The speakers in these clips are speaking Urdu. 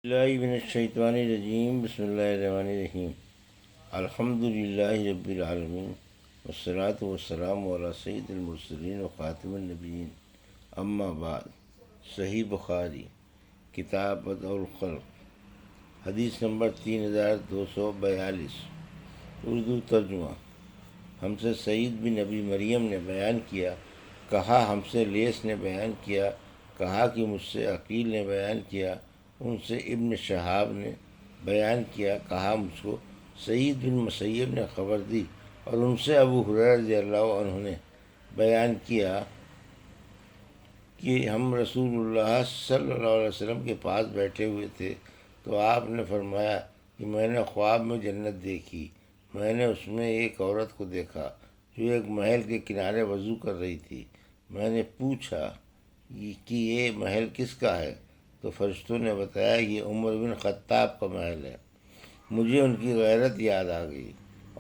اللہ من الشیطان الرجیم بسم اللہ الرحمن الرحیم الحمد للہ رب العالمین والصلاة والسلام علی سید المرسلین وخاتم النبیین اما بعد۔ صحیح بخاری کتاب بدء الخلق حدیث نمبر 3242 اردو ترجمہ۔ ہم سے سعید بن ابی مریم نے بیان کیا، کہا ہم سے لیث نے بیان کیا، کہا کہ مجھ سے عقیل نے بیان کیا، ان سے ابن شہاب نے بیان کیا، کہا مجھ کو سعید بن مسیب نے خبر دی، اور ان سے ابو ہریرہ رضی اللہ عنہ نے بیان کیا کہ ہم رسول اللہ صلی اللہ علیہ وسلم کے پاس بیٹھے ہوئے تھے تو آپ نے فرمایا کہ میں نے خواب میں جنت دیکھی، میں نے اس میں ایک عورت کو دیکھا جو ایک محل کے کنارے وضو کر رہی تھی۔ میں نے پوچھا کہ یہ محل کس کا ہے؟ تو فرشتوں نے بتایا یہ عمر بن خطاب کا محل ہے۔ مجھے ان کی غیرت یاد آ گئی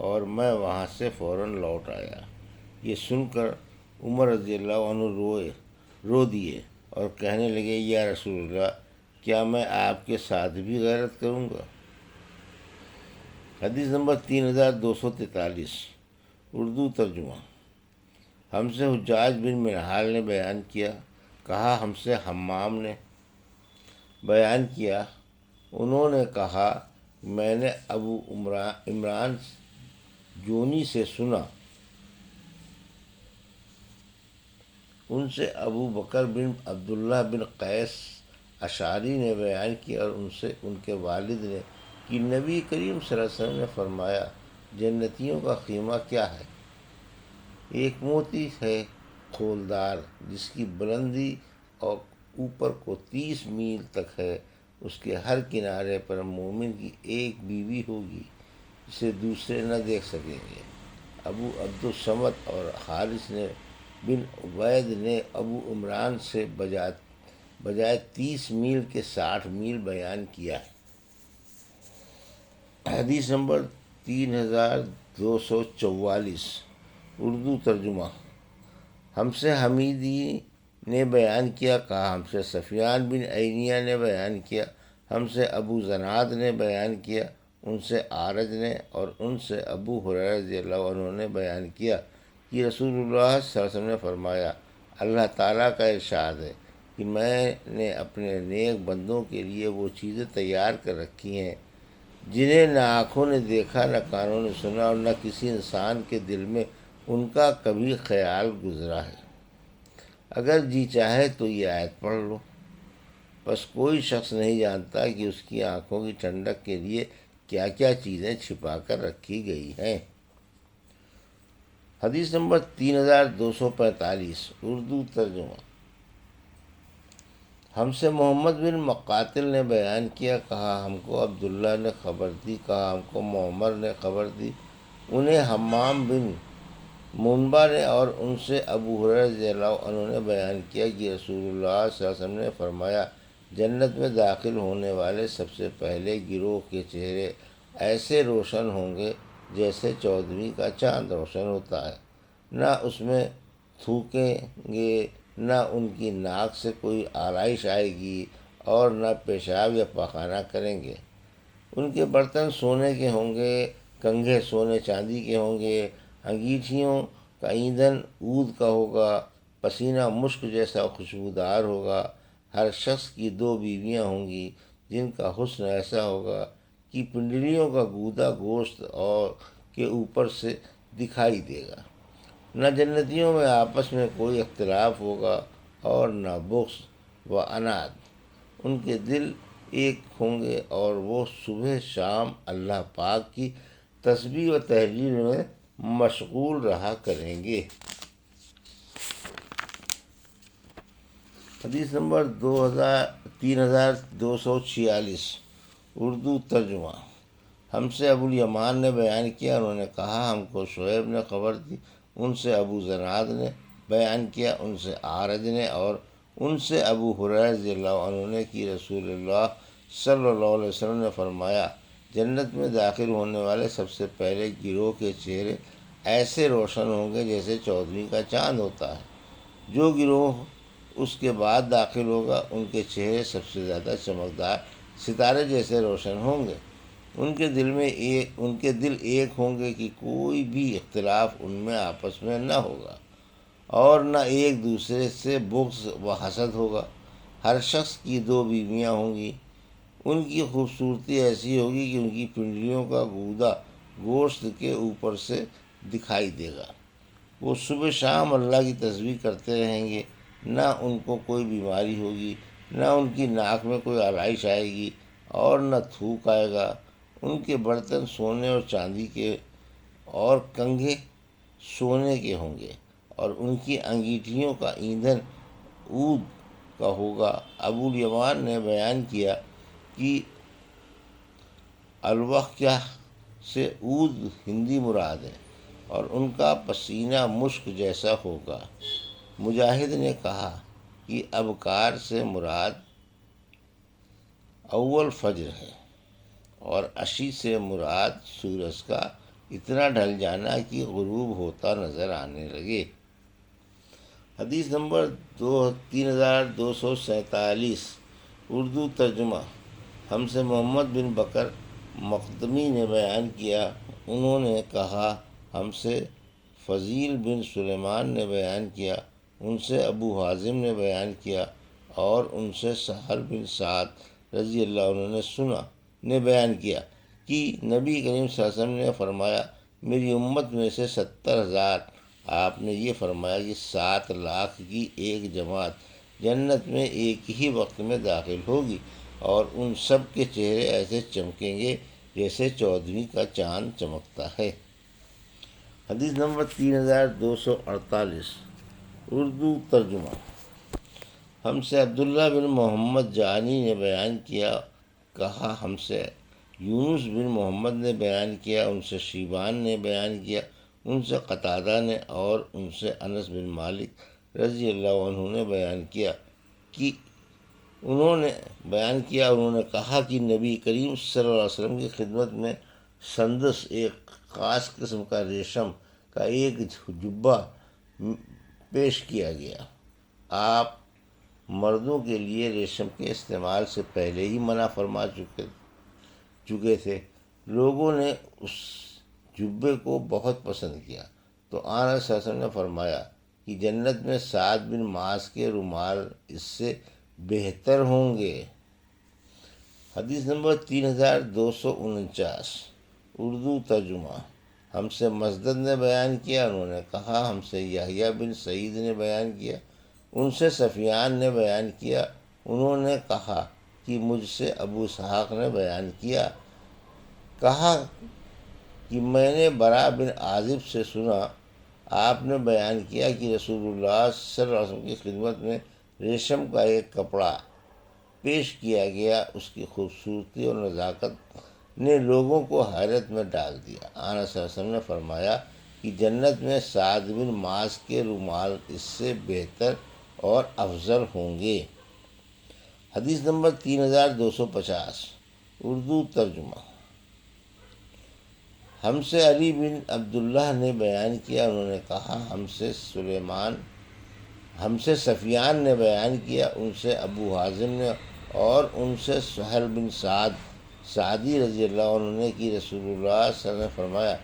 اور میں وہاں سے فوراً لوٹ آیا۔ یہ سن کر عمر رضی اللہ عنہ رو دیے اور کہنے لگے یا رسول اللہ، کیا میں آپ کے ساتھ بھی غیرت کروں گا؟ حدیث نمبر 3243 اردو ترجمہ۔ ہم سے حجاج بن منہال نے بیان کیا، کہا ہم سے حمام نے بیان کیا، انہوں نے کہا میں نے ابو عمران جونی سے سنا، ان سے ابو بکر بن عبداللہ بن قیس اشعری نے بیان کیا، اور ان سے ان کے والد نے کہ نبی کریم صلی اللہ علیہ وسلم نے فرمایا جنتیوں کا خیمہ کیا ہے؟ ایک موتی ہے کھولدار جس کی بلندی اور اوپر کو 30 میل تک ہے، اس کے ہر کنارے پر مومن کی ایک بیوی ہوگی جسے دوسرے نہ دیکھ سکیں گے۔ ابو عبد الصمد اور حارث بن عبید نے ابو عمران سے بجائے 30 میل کے 60 میل بیان کیا ہے۔ حدیث نمبر 3244 اردو ترجمہ۔ ہم سے حمیدی نے بیان کیا، کہا ہم سے سفیان بن عینیہ نے بیان کیا، ہم سے ابو زناد نے بیان کیا، ان سے اعرج نے، اور ان سے ابو ہریرہ رضی اللہ عنہ نے بیان کیا کہ رسول اللہ صلی اللہ علیہ وسلم نے فرمایا اللہ تعالیٰ کا ارشاد ہے کہ میں نے اپنے نیک بندوں کے لیے وہ چیزیں تیار کر رکھی ہیں جنہیں نہ آنکھوں نے دیکھا، نہ کانوں نے سنا، اور نہ کسی انسان کے دل میں ان کا کبھی خیال گزرا ہے۔ اگر جی چاہے تو یہ آیت پڑھ لو، بس کوئی شخص نہیں جانتا کہ اس کی آنکھوں کی ٹھنڈک کے لیے کیا کیا چیزیں چھپا کر رکھی گئی ہیں۔ حدیث نمبر 3245 اردو ترجمہ۔ ہم سے محمد بن مقاتل نے بیان کیا، کہا ہم کو عبداللہ نے خبر دی، کہا ہم کو معمر نے خبر دی، انہیں حمام بن منبع نے، اور ان سے ابو ہریرہ رضی اللہ عنہ نے بیان کیا کہ رسول اللہ صلی اللہ علیہ وسلم نے فرمایا جنت میں داخل ہونے والے سب سے پہلے گروہ کے چہرے ایسے روشن ہوں گے جیسے 14ویں کا چاند روشن ہوتا ہے، نہ اس میں تھوکیں گے، نہ ان کی ناک سے کوئی آلائش آئے گی، اور نہ پیشاب یا پاخانہ کریں گے۔ ان کے برتن سونے کے ہوں گے، کنگھے سونے چاندی کے ہوں گے، انگیٹھیوں کا ایندھن عود کا ہوگا، پسینہ مشک جیسا خوشبودار ہوگا۔ ہر شخص کی 2 بیویاں ہوں گی جن کا حسن ایسا ہوگا کہ پنڈلیوں کا گودا گوشت اور کے اوپر سے دکھائی دے گا۔ نہ جنتیوں میں آپس میں کوئی اختلاف ہوگا اور نہ بغض و عناد، ان کے دل ایک ہوں گے اور وہ صبح شام اللہ پاک کی تسبیح و تہلیل میں مشغول رہا کریں گے۔ حدیث نمبر 3246 اردو ترجمہ۔ ہم سے ابو الیمان نے بیان کیا، انہوں نے کہا ہم کو شعیب نے خبر دی، ان سے ابو زناد نے بیان کیا، ان سے اعرج نے، اور ان سے ابو ہریرہ رضی اللہ عنہ نے کہ رسول اللہ صلی اللہ علیہ وسلم نے فرمایا جنت میں داخل ہونے والے سب سے پہلے گروہ کے چہرے ایسے روشن ہوں گے جیسے 14ویں کا چاند ہوتا ہے۔ جو گروہ اس کے بعد داخل ہوگا ان کے چہرے سب سے زیادہ چمکدار ستارے جیسے روشن ہوں گے۔ ان کے دل ایک ہوں گے کہ کوئی بھی اختلاف ان میں آپس میں نہ ہوگا، اور نہ ایک دوسرے سے بغض و حسد ہوگا۔ ہر شخص کی 2 بیویاں ہوں گی۔ ان کی خوبصورتی ایسی ہوگی کہ ان کی پنڈلیوں کا گودا گوشت کے اوپر سے دکھائی دے گا۔ وہ صبح شام اللہ کی تسبیح کرتے رہیں گے، نہ ان کو کوئی بیماری ہوگی، نہ ان کی ناک میں کوئی آلائش آئے گی، اور نہ تھوک آئے گا۔ ان کے برتن سونے اور چاندی کے اور کنگھے سونے کے ہوں گے، اور ان کی انگیٹھیوں کا ایندھن عود کا ہوگا۔ ابو الیمان نے بیان کیا کہ الوقیہ سے عود ہندی مراد ہے، اور ان کا پسینہ مشک جیسا ہوگا۔ مجاہد نے کہا کہ ابکار سے مراد اول فجر ہے، اور عشی سے مراد سورج کا اتنا ڈھل جانا کہ غروب ہوتا نظر آنے لگے۔ حدیث نمبر 3247، اردو ترجمہ۔ ہم سے محمد بن بکر مقدمی نے بیان کیا، انہوں نے کہا ہم سے فضیل بن سلیمان نے بیان کیا، ان سے ابو حازم نے بیان کیا، اور ان سے سہل بن سعد رضی اللہ عنہ نے بیان کیا کہ نبی کریم صلی اللہ علیہ وسلم نے فرمایا، میری امت میں سے 70,000، آپ نے یہ فرمایا کہ 7 لاکھ کی ایک جماعت جنت میں ایک ہی وقت میں داخل ہوگی، اور ان سب کے چہرے ایسے چمکیں گے جیسے 14ویں کا چاند چمکتا ہے۔ حدیث نمبر 3248، اردو ترجمہ۔ ہم سے عبداللہ بن محمد جانی نے بیان کیا، کہا ہم سے یونس بن محمد نے بیان کیا، ان سے شیبان نے بیان کیا، ان سے قتادہ نے، اور ان سے انس بن مالک رضی اللہ عنہ نے بیان کیا کہ انہوں نے کہا کہ نبی کریم صلی اللہ علیہ وسلم کی خدمت میں سندس، ایک خاص قسم کا ریشم کا ایک جبہ پیش کیا گیا۔ آپ مردوں کے لیے ریشم کے استعمال سے پہلے ہی منع فرما چکے تھے۔ لوگوں نے اس جبے کو بہت پسند کیا، تو آن صلی اللہ علیہ وسلم نے فرمایا کہ جنت میں 7 بن معاذ کے رومال اس سے بہتر ہوں گے۔ حدیث نمبر 3249، اردو ترجمہ۔ ہم سے مسدد نے بیان کیا، انہوں نے کہا ہم سے یحییٰ بن سعید نے بیان کیا، ان سے سفیان نے بیان کیا، انہوں نے کہا کہ مجھ سے ابو اسحاق نے بیان کیا، کہا کہ میں نے برا بن عازب سے سنا، آپ نے بیان کیا کہ رسول اللہ صلی اللہ علیہ وسلم کی خدمت میں ریشم کا ایک کپڑا پیش کیا گیا، اس کی خوبصورتی اور نزاکت نے لوگوں کو حیرت میں ڈال دیا۔ آن صلی اللہ علیہ وسلم نے فرمایا کہ جنت میں 7 بن معاذ کے رومال اس سے بہتر اور افضل ہوں گے۔ حدیث نمبر 3250، اردو ترجمہ۔ ہم سے علی بن عبداللہ نے بیان کیا، انہوں نے کہا ہم سے سفیان نے بیان کیا، ان سے ابو حازم نے، اور ان سے سہل بن سعد سعدی رضی اللہ عنہ نے کہ رسول اللہ صلی اللہ علیہ وسلم نے فرمایا،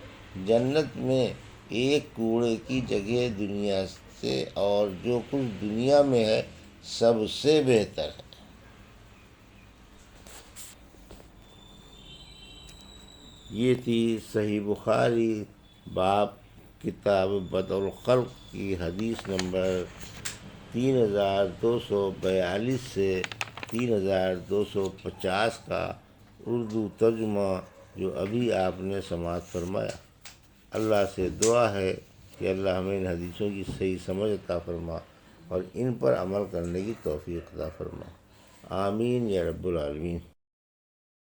جنت میں ایک کوڑے کی جگہ دنیا سے اور جو کچھ دنیا میں ہے سب سے بہتر ہے۔ یہ تھی صحیح بخاری باب کتاب بدء الخلق کی حدیث نمبر 3242 سے 3250 کا اردو ترجمہ جو ابھی آپ نے سماعت فرمایا۔ اللہ سے دعا ہے کہ اللہ ہمیں ان حدیثوں کی صحیح سمجھ عطا فرما اور ان پر عمل کرنے کی توفیق عطا فرما۔ آمین یا رب العالمین۔